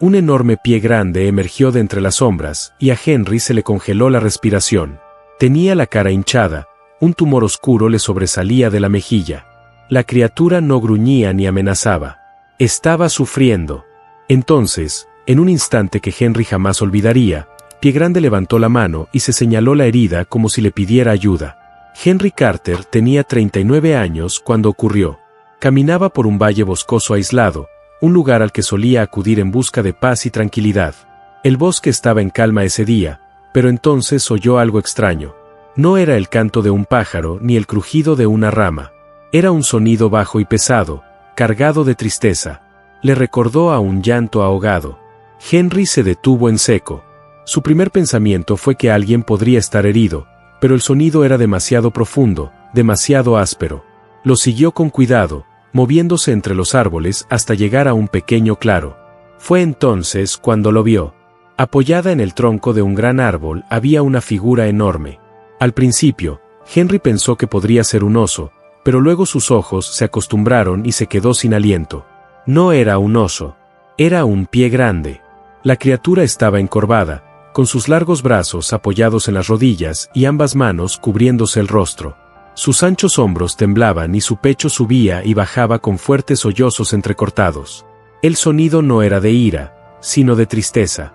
Un enorme pie grande emergió de entre las sombras, y a Henry se le congeló la respiración. Tenía la cara hinchada, un tumor oscuro le sobresalía de la mejilla. La criatura no gruñía ni amenazaba. Estaba sufriendo. Entonces, en un instante que Henry jamás olvidaría, Pie Grande levantó la mano y se señaló la herida como si le pidiera ayuda. Henry Carter tenía 39 años cuando ocurrió. Caminaba por un valle boscoso aislado, un lugar al que solía acudir en busca de paz y tranquilidad. El bosque estaba en calma ese día, pero entonces oyó algo extraño. No era el canto de un pájaro ni el crujido de una rama. Era un sonido bajo y pesado, cargado de tristeza. Le recordó a un llanto ahogado. Henry se detuvo en seco. Su primer pensamiento fue que alguien podría estar herido, pero el sonido era demasiado profundo, demasiado áspero. Lo siguió con cuidado, moviéndose entre los árboles hasta llegar a un pequeño claro. Fue entonces cuando lo vio. Apoyada en el tronco de un gran árbol había una figura enorme. Al principio, Henry pensó que podría ser un oso, pero luego sus ojos se acostumbraron y se quedó sin aliento. No era un oso. Era un pie grande. La criatura estaba encorvada, con sus largos brazos apoyados en las rodillas y ambas manos cubriéndose el rostro. Sus anchos hombros temblaban y su pecho subía y bajaba con fuertes sollozos entrecortados. El sonido no era de ira, sino de tristeza.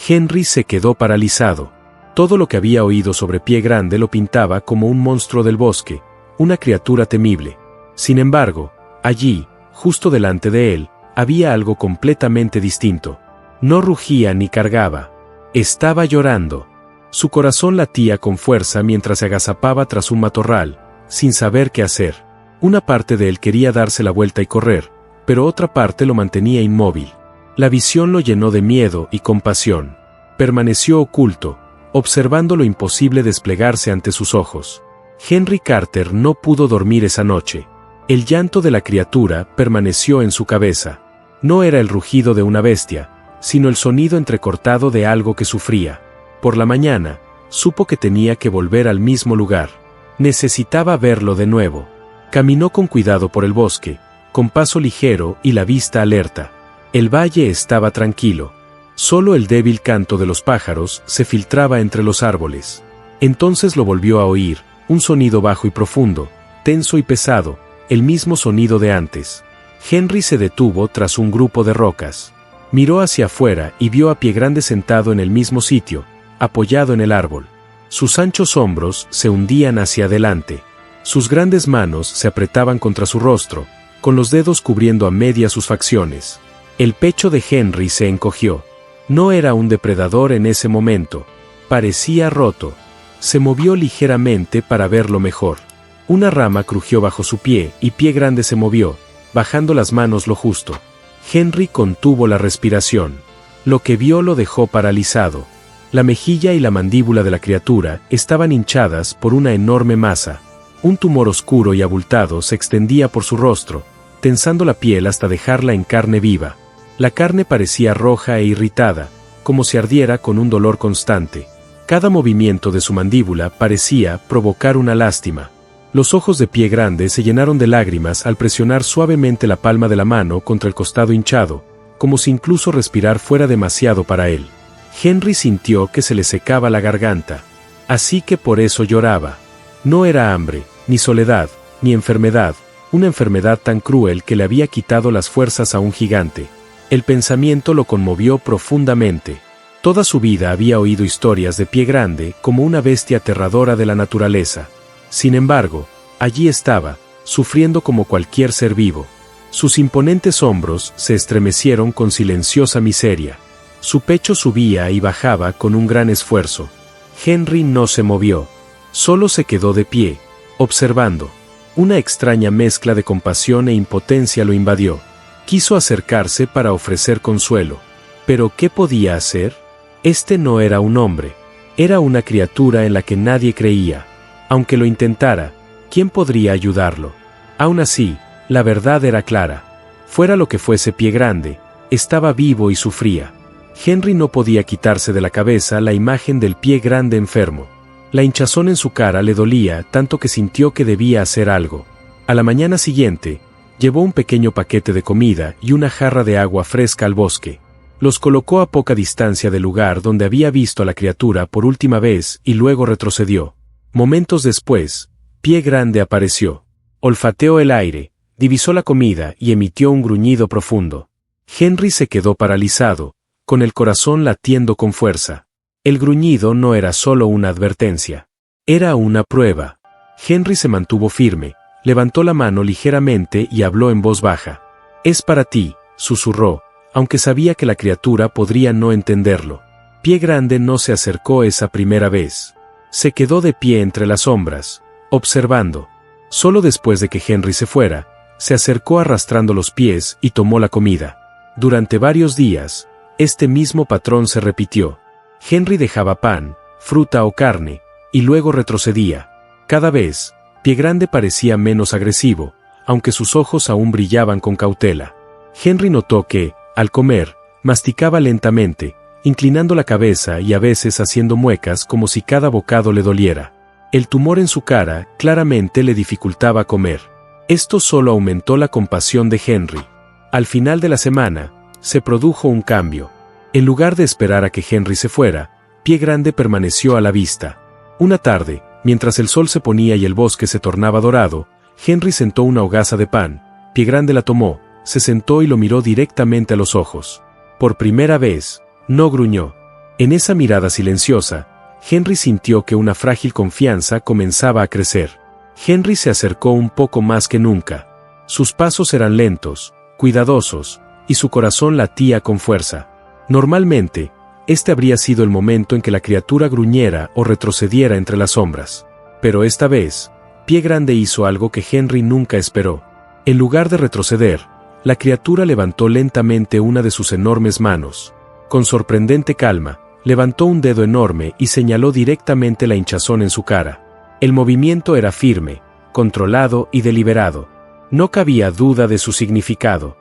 Henry se quedó paralizado. Todo lo que había oído sobre Pie Grande lo pintaba como un monstruo del bosque, una criatura temible. Sin embargo, allí, justo delante de él, había algo completamente distinto. No rugía ni cargaba. Estaba llorando. Su corazón latía con fuerza mientras se agazapaba tras un matorral, sin saber qué hacer. Una parte de él quería darse la vuelta y correr, pero otra parte lo mantenía inmóvil. La visión lo llenó de miedo y compasión. Permaneció oculto, observando lo imposible desplegarse ante sus ojos. Henry Carter no pudo dormir esa noche. El llanto de la criatura permaneció en su cabeza. No era el rugido de una bestia, sino el sonido entrecortado de algo que sufría. Por la mañana, supo que tenía que volver al mismo lugar. Necesitaba verlo de nuevo. Caminó con cuidado por el bosque, con paso ligero y la vista alerta. El valle estaba tranquilo. Solo el débil canto de los pájaros se filtraba entre los árboles. Entonces lo volvió a oír, un sonido bajo y profundo, tenso y pesado, el mismo sonido de antes. Henry se detuvo tras un grupo de rocas. Miró hacia afuera y vio a Pie Grande sentado en el mismo sitio, apoyado en el árbol. Sus anchos hombros se hundían hacia adelante. Sus grandes manos se apretaban contra su rostro, con los dedos cubriendo a media sus facciones. El pecho de Henry se encogió. No era un depredador en ese momento. Parecía roto. Se movió ligeramente para verlo mejor. Una rama crujió bajo su pie y Pie Grande se movió, bajando las manos lo justo. Henry contuvo la respiración. Lo que vio lo dejó paralizado. La mejilla y la mandíbula de la criatura estaban hinchadas por una enorme masa. Un tumor oscuro y abultado se extendía por su rostro, tensando la piel hasta dejarla en carne viva. La carne parecía roja e irritada, como si ardiera con un dolor constante. Cada movimiento de su mandíbula parecía provocar una lástima. Los ojos de Pie Grande se llenaron de lágrimas al presionar suavemente la palma de la mano contra el costado hinchado, como si incluso respirar fuera demasiado para él. Henry sintió que se le secaba la garganta. Así que por eso lloraba. No era hambre, ni soledad, ni enfermedad, una enfermedad tan cruel que le había quitado las fuerzas a un gigante. El pensamiento lo conmovió profundamente. Toda su vida había oído historias de Pie Grande como una bestia aterradora de la naturaleza. Sin embargo, allí estaba, sufriendo como cualquier ser vivo. Sus imponentes hombros se estremecieron con silenciosa miseria. Su pecho subía y bajaba con un gran esfuerzo. Henry no se movió. Solo se quedó de pie, observando. Una extraña mezcla de compasión e impotencia lo invadió. Quiso acercarse para ofrecer consuelo. ¿Pero qué podía hacer? Este no era un hombre. Era una criatura en la que nadie creía. Aunque lo intentara, ¿quién podría ayudarlo? Aún así, la verdad era clara. Fuera lo que fuese Pie Grande, estaba vivo y sufría. Henry no podía quitarse de la cabeza la imagen del Pie Grande enfermo. La hinchazón en su cara le dolía tanto que sintió que debía hacer algo. A la mañana siguiente, llevó un pequeño paquete de comida y una jarra de agua fresca al bosque. Los colocó a poca distancia del lugar donde había visto a la criatura por última vez y luego retrocedió. Momentos después, Pie Grande apareció. Olfateó el aire, divisó la comida y emitió un gruñido profundo. Henry se quedó paralizado, con el corazón latiendo con fuerza. El gruñido no era solo una advertencia. Era una prueba. Henry se mantuvo firme, levantó la mano ligeramente y habló en voz baja. «Es para ti», susurró, aunque sabía que la criatura podría no entenderlo. Pie Grande no se acercó esa primera vez. Se quedó de pie entre las sombras, observando. Solo después de que Henry se fuera, se acercó arrastrando los pies y tomó la comida. Durante varios días, este mismo patrón se repitió. Henry dejaba pan, fruta o carne, y luego retrocedía. Cada vez, Pie Grande parecía menos agresivo, aunque sus ojos aún brillaban con cautela. Henry notó que, al comer, masticaba lentamente, inclinando la cabeza y a veces haciendo muecas como si cada bocado le doliera. El tumor en su cara claramente le dificultaba comer. Esto solo aumentó la compasión de Henry. Al final de la semana, se produjo un cambio. En lugar de esperar a que Henry se fuera, Pie Grande permaneció a la vista. Una tarde, mientras el sol se ponía y el bosque se tornaba dorado, Henry sentó una hogaza de pan. Pie Grande la tomó, se sentó y lo miró directamente a los ojos. Por primera vez, no gruñó. En esa mirada silenciosa, Henry sintió que una frágil confianza comenzaba a crecer. Henry se acercó un poco más que nunca. Sus pasos eran lentos, cuidadosos, y su corazón latía con fuerza. Normalmente, este habría sido el momento en que la criatura gruñera o retrocediera entre las sombras. Pero esta vez, Pie Grande hizo algo que Henry nunca esperó. En lugar de retroceder, la criatura levantó lentamente una de sus enormes manos. Con sorprendente calma, levantó un dedo enorme y señaló directamente la hinchazón en su cara. El movimiento era firme, controlado y deliberado. No cabía duda de su significado.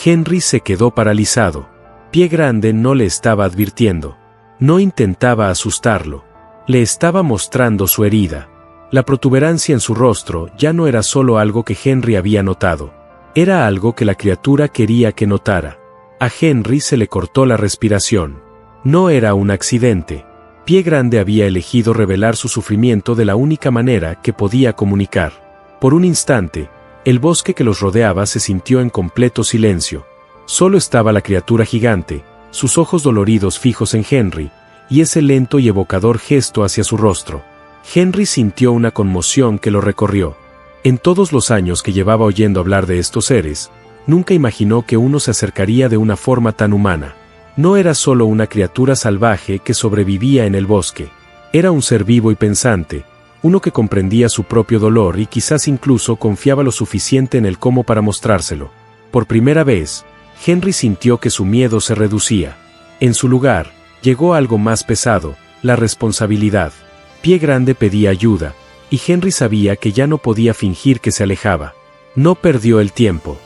Henry se quedó paralizado. Pie Grande no le estaba advirtiendo. No intentaba asustarlo. Le estaba mostrando su herida. La protuberancia en su rostro ya no era solo algo que Henry había notado. Era algo que la criatura quería que notara. A Henry se le cortó la respiración. No era un accidente. Pie Grande había elegido revelar su sufrimiento de la única manera que podía comunicar. Por un instante, el bosque que los rodeaba se sintió en completo silencio. Solo estaba la criatura gigante, sus ojos doloridos fijos en Henry, y ese lento y evocador gesto hacia su rostro. Henry sintió una conmoción que lo recorrió. En todos los años que llevaba oyendo hablar de estos seres, nunca imaginó que uno se acercaría de una forma tan humana. No era solo una criatura salvaje que sobrevivía en el bosque. Era un ser vivo y pensante, uno que comprendía su propio dolor y quizás incluso confiaba lo suficiente en él como para mostrárselo. Por primera vez, Henry sintió que su miedo se reducía. En su lugar, llegó algo más pesado, la responsabilidad. Pie Grande pedía ayuda, y Henry sabía que ya no podía fingir que se alejaba. No perdió el tiempo.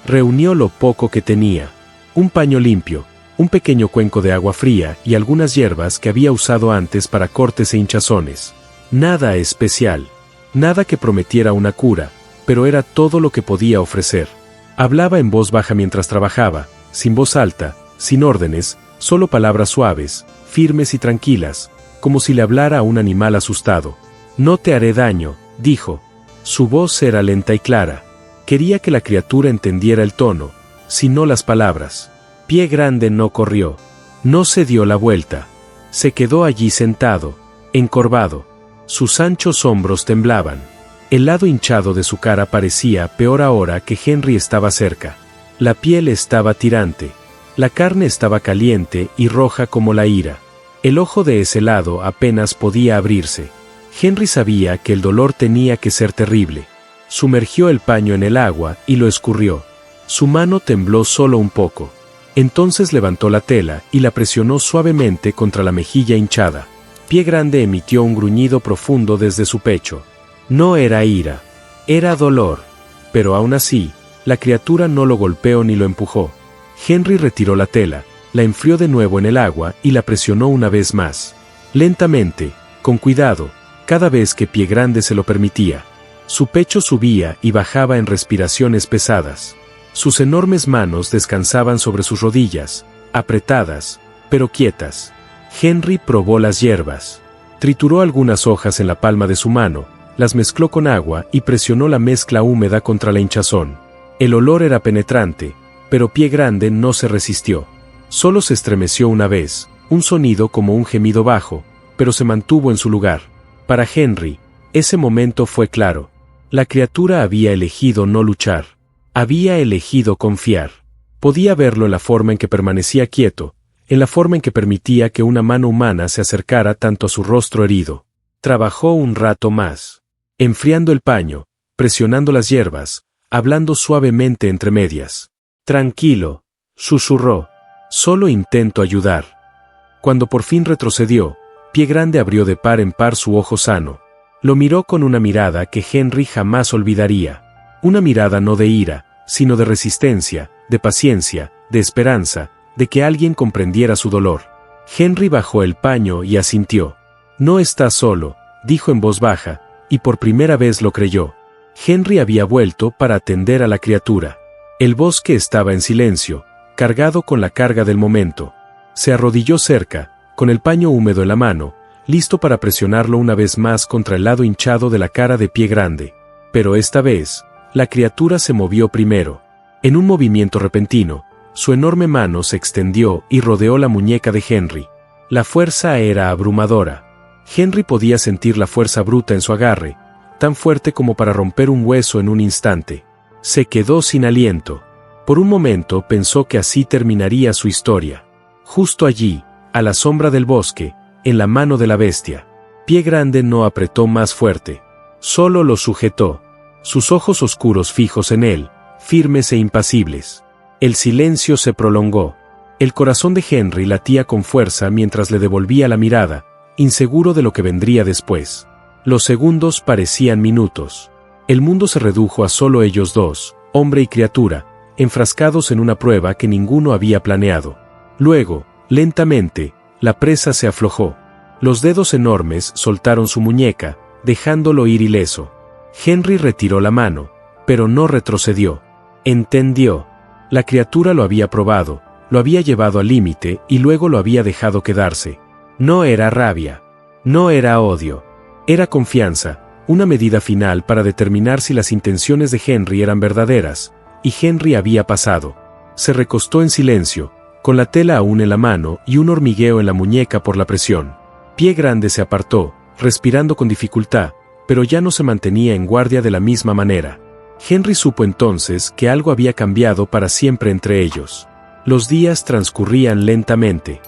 Reunió lo poco que tenía. Un paño limpio, un pequeño cuenco de agua fría y algunas hierbas que había usado antes para cortes e hinchazones. Nada especial. Nada que prometiera una cura, pero era todo lo que podía ofrecer. Hablaba en voz baja mientras trabajaba, sin voz alta, sin órdenes, solo palabras suaves, firmes y tranquilas, como si le hablara a un animal asustado. «No te haré daño», dijo. Su voz era lenta y clara. Quería que la criatura entendiera el tono, si no las palabras. Pie Grande no corrió. No se dio la vuelta. Se quedó allí sentado, encorvado. Sus anchos hombros temblaban. El lado hinchado de su cara parecía peor ahora que Henry estaba cerca. La piel estaba tirante. La carne estaba caliente y roja como la ira. El ojo de ese lado apenas podía abrirse. Henry sabía que el dolor tenía que ser terrible. Sumergió el paño en el agua y lo escurrió. Su mano tembló solo un poco. Entonces levantó la tela y la presionó suavemente contra la mejilla hinchada. Pie Grande emitió un gruñido profundo desde su pecho. No era ira, era dolor. Pero aún así, la criatura no lo golpeó ni lo empujó. Henry retiró la tela, la enfrió de nuevo en el agua y la presionó una vez más. Lentamente, con cuidado, cada vez que Pie Grande se lo permitía. Su pecho subía y bajaba en respiraciones pesadas. Sus enormes manos descansaban sobre sus rodillas, apretadas, pero quietas. Henry probó las hierbas. Trituró algunas hojas en la palma de su mano, las mezcló con agua y presionó la mezcla húmeda contra la hinchazón. El olor era penetrante, pero Pie Grande no se resistió. Solo se estremeció una vez, un sonido como un gemido bajo, pero se mantuvo en su lugar. Para Henry, ese momento fue claro. La criatura había elegido no luchar. Había elegido confiar. Podía verlo en la forma en que permanecía quieto, en la forma en que permitía que una mano humana se acercara tanto a su rostro herido. Trabajó un rato más, enfriando el paño, presionando las hierbas, hablando suavemente entre medias. «Tranquilo», susurró. «Solo intento ayudar». Cuando por fin retrocedió, Pie Grande abrió de par en par su ojo sano. Lo miró con una mirada que Henry jamás olvidaría. Una mirada no de ira, sino de resistencia, de paciencia, de esperanza, de que alguien comprendiera su dolor. Henry bajó el paño y asintió. «No estás solo», dijo en voz baja, y por primera vez lo creyó. Henry había vuelto para atender a la criatura. El bosque estaba en silencio, cargado con la carga del momento. Se arrodilló cerca, con el paño húmedo en la mano, listo para presionarlo una vez más contra el lado hinchado de la cara de Pie Grande. Pero esta vez, la criatura se movió primero. En un movimiento repentino, su enorme mano se extendió y rodeó la muñeca de Henry. La fuerza era abrumadora. Henry podía sentir la fuerza bruta en su agarre, tan fuerte como para romper un hueso en un instante. Se quedó sin aliento. Por un momento pensó que así terminaría su historia. Justo allí, a la sombra del bosque, en la mano de la bestia, Pie Grande no apretó más fuerte. Solo lo sujetó. Sus ojos oscuros fijos en él, firmes e impasibles. El silencio se prolongó. El corazón de Henry latía con fuerza mientras le devolvía la mirada, inseguro de lo que vendría después. Los segundos parecían minutos. El mundo se redujo a solo ellos dos, hombre y criatura, enfrascados en una prueba que ninguno había planeado. Luego, lentamente, la presa se aflojó. Los dedos enormes soltaron su muñeca, dejándolo ir ileso. Henry retiró la mano, pero no retrocedió. Entendió. La criatura lo había probado, lo había llevado al límite y luego lo había dejado quedarse. No era rabia. No era odio. Era confianza, una medida final para determinar si las intenciones de Henry eran verdaderas, y Henry había pasado. Se recostó en silencio, con la tela aún en la mano y un hormigueo en la muñeca por la presión. Pie Grande se apartó, respirando con dificultad, pero ya no se mantenía en guardia de la misma manera. Henry supo entonces que algo había cambiado para siempre entre ellos. Los días transcurrían lentamente.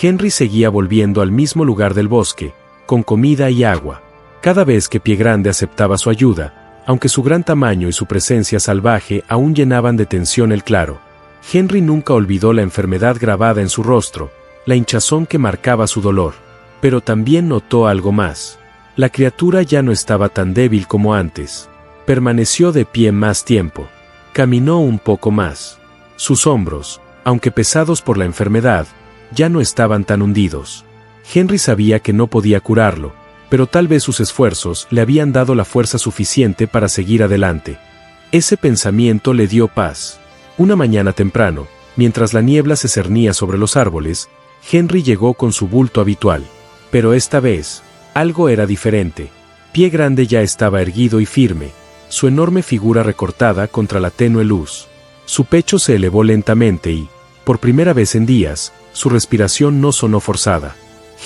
Henry seguía volviendo al mismo lugar del bosque, con comida y agua. Cada vez que Pie Grande aceptaba su ayuda, aunque su gran tamaño y su presencia salvaje aún llenaban de tensión el claro, Henry nunca olvidó la enfermedad grabada en su rostro, la hinchazón que marcaba su dolor. Pero también notó algo más. La criatura ya no estaba tan débil como antes. Permaneció de pie más tiempo. Caminó un poco más. Sus hombros, aunque pesados por la enfermedad, ya no estaban tan hundidos. Henry sabía que no podía curarlo, pero tal vez sus esfuerzos le habían dado la fuerza suficiente para seguir adelante. Ese pensamiento le dio paz. Una mañana temprano, mientras la niebla se cernía sobre los árboles, Henry llegó con su bulto habitual. Pero esta vez, algo era diferente. Pie Grande ya estaba erguido y firme, su enorme figura recortada contra la tenue luz. Su pecho se elevó lentamente y, por primera vez en días, su respiración no sonó forzada.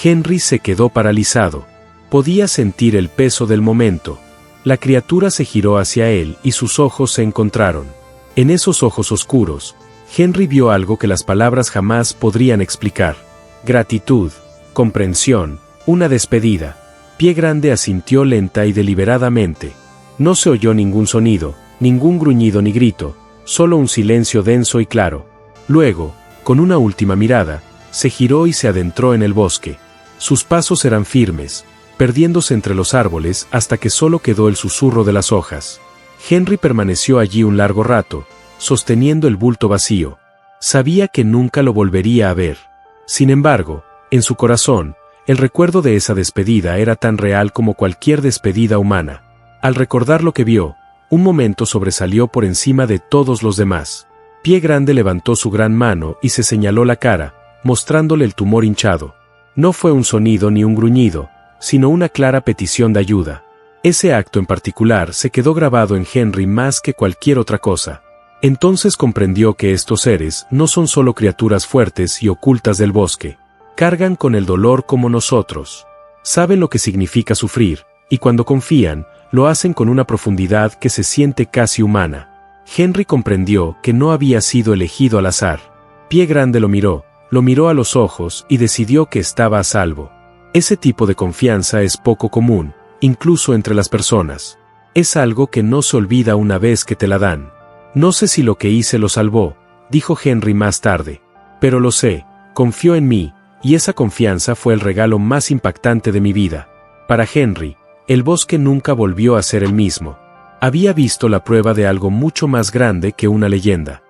Henry se quedó paralizado. Podía sentir el peso del momento. La criatura se giró hacia él y sus ojos se encontraron. En esos ojos oscuros, Henry vio algo que las palabras jamás podrían explicar. Gratitud, comprensión, una despedida. Pie Grande asintió lenta y deliberadamente. No se oyó ningún sonido, ningún gruñido ni grito, solo un silencio denso y claro. Luego, con una última mirada, se giró y se adentró en el bosque. Sus pasos eran firmes, perdiéndose entre los árboles hasta que solo quedó el susurro de las hojas. Henry permaneció allí un largo rato, sosteniendo el bulto vacío. Sabía que nunca lo volvería a ver. Sin embargo, en su corazón, el recuerdo de esa despedida era tan real como cualquier despedida humana. Al recordar lo que vio, un momento sobresalió por encima de todos los demás. Pie Grande levantó su gran mano y se señaló la cara, mostrándole el tumor hinchado. No fue un sonido ni un gruñido, sino una clara petición de ayuda. Ese acto en particular se quedó grabado en Henry más que cualquier otra cosa. Entonces comprendió que estos seres no son solo criaturas fuertes y ocultas del bosque. Cargan con el dolor como nosotros. Saben lo que significa sufrir, y cuando confían, lo hacen con una profundidad que se siente casi humana. Henry comprendió que no había sido elegido al azar. Pie Grande lo miró a los ojos y decidió que estaba a salvo. Ese tipo de confianza es poco común, incluso entre las personas. Es algo que no se olvida una vez que te la dan. No sé si lo que hice lo salvó, dijo Henry más tarde. Pero lo sé, confió en mí, y esa confianza fue el regalo más impactante de mi vida. Para Henry, el bosque nunca volvió a ser el mismo. Había visto la prueba de algo mucho más grande que una leyenda.